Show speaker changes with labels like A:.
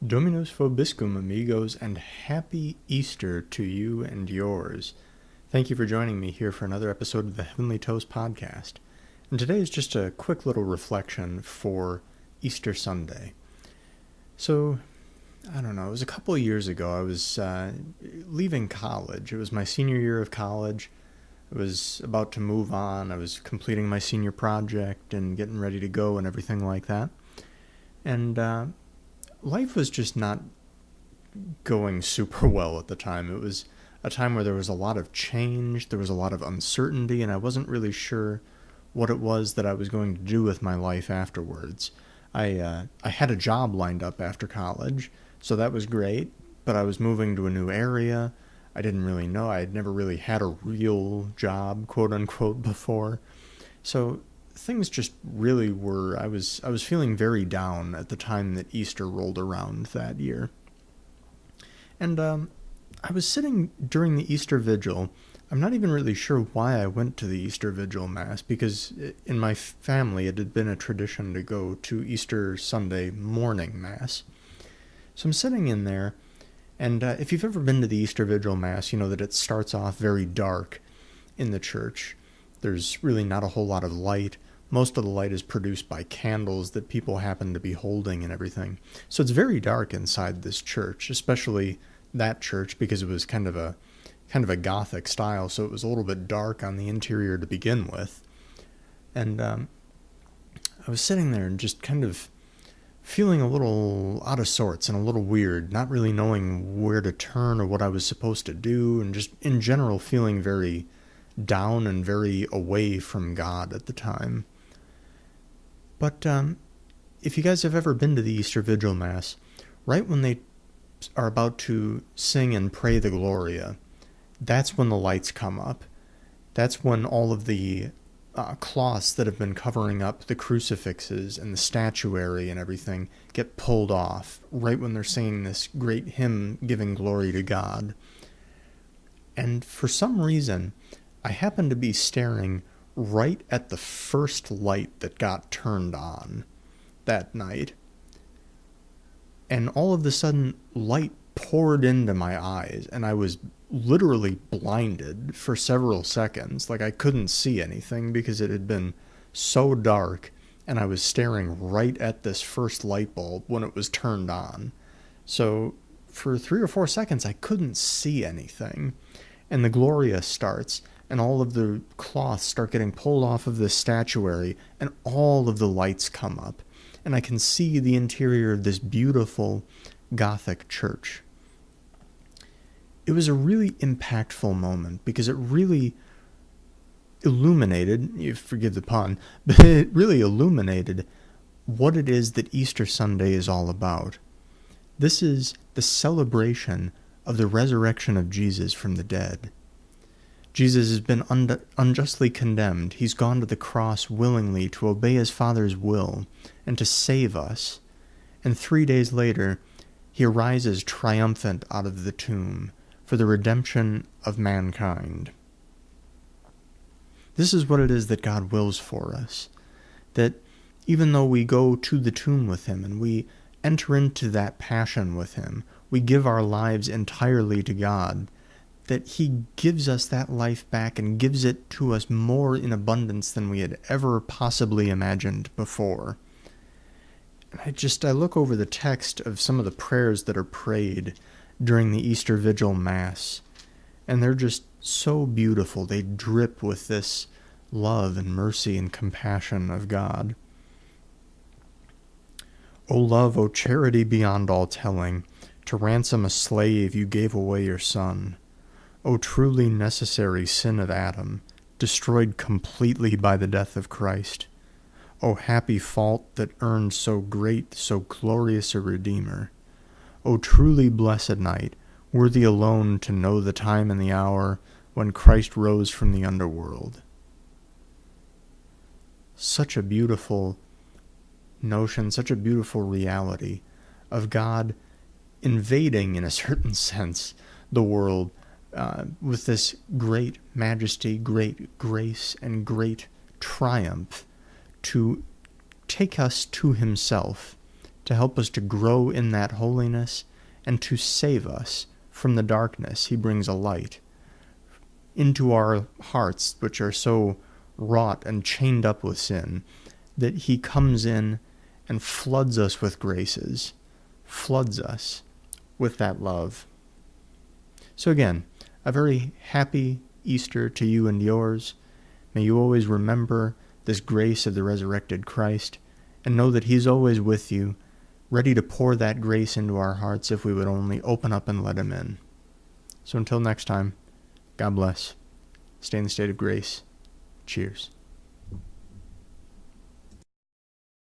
A: Dominus vobiscum, amigos, and happy Easter to you and yours. Thank you for joining me here for another episode of the Heavenly Toast podcast. And today is just a quick little reflection for Easter Sunday. So, I don't know, it was a couple of years ago. I was leaving college. It was my senior year of college. I was about to move on. I was completing my senior project and getting ready to go and everything like that. And life was just not going super well at the time. It was a time where there was a lot of change, there was a lot of uncertainty, and I wasn't really sure what it was that I was going to do with my life afterwards. I had a job lined up after college, so that was great, but I was moving to a new area. I didn't really know. I had never really had a real job, quote unquote, before. So things just really were, I was feeling very down at the time that Easter rolled around that year. And I was sitting during the Easter Vigil. I'm not even really sure why I went to the Easter Vigil Mass, because in my family it had been a tradition to go to Easter Sunday morning Mass. So I'm sitting in there, and if you've ever been to the Easter Vigil Mass, you know that it starts off very dark in the church. There's really not a whole lot of light. Most of the light is produced by candles that people happen to be holding and everything. So it's very dark inside this church, especially that church, because it was kind of a Gothic style, so it was a little bit dark on the interior to begin with. And I was sitting there and just kind of feeling a little out of sorts and a little weird, not really knowing where to turn or what I was supposed to do, and just in general feeling very down and very away from God at the time. But if you guys have ever been to the Easter Vigil Mass, right when they are about to sing and pray the Gloria, that's when the lights come up. That's when all of the cloths that have been covering up the crucifixes and the statuary and everything get pulled off, right when they're singing this great hymn giving glory to God. And for some reason, I happened to be staring right at the first light that got turned on that night. And all of a sudden, light poured into my eyes, and I was literally blinded for several seconds. Like, I couldn't see anything because it had been so dark, and I was staring right at this first light bulb when it was turned on. So for 3 or 4 seconds, I couldn't see anything. And the Gloria starts, and all of the cloths start getting pulled off of the statuary, and all of the lights come up. And I can see the interior of this beautiful Gothic church. It was a really impactful moment because it really illuminated, you forgive the pun, but it really illuminated what it is that Easter Sunday is all about. This is the celebration of the resurrection of Jesus from the dead. Jesus has been unjustly condemned. He's gone to the cross willingly to obey his Father's will and to save us. And 3 days later, he arises triumphant out of the tomb for the redemption of mankind. This is what it is that God wills for us. That even though we go to the tomb with him and we enter into that passion with him, we give our lives entirely to God, that he gives us that life back and gives it to us more in abundance than we had ever possibly imagined before. And I look over the text of some of the prayers that are prayed during the Easter Vigil Mass, and they're just so beautiful. They drip with this love and mercy and compassion of God. O love, O charity beyond all telling, to ransom a slave you gave away your Son. O truly necessary sin of Adam, destroyed completely by the death of Christ. O happy fault that earned so great, so glorious a Redeemer. O truly blessed night, worthy alone to know the time and the hour when Christ rose from the underworld. Such a beautiful notion, such a beautiful reality of God invading, in a certain sense, the world with this great majesty, great grace, and great triumph to take us to himself, to help us to grow in that holiness, and to save us from the darkness. He brings a light into our hearts, which are so wrought and chained up with sin, that he comes in and floods us with graces, floods us with that love. So again, a very happy Easter to you and yours. May you always remember this grace of the resurrected Christ, and know that he's always with you, ready to pour that grace into our hearts if we would only open up and let him in. So until next time, God bless. Stay in the state of grace. Cheers.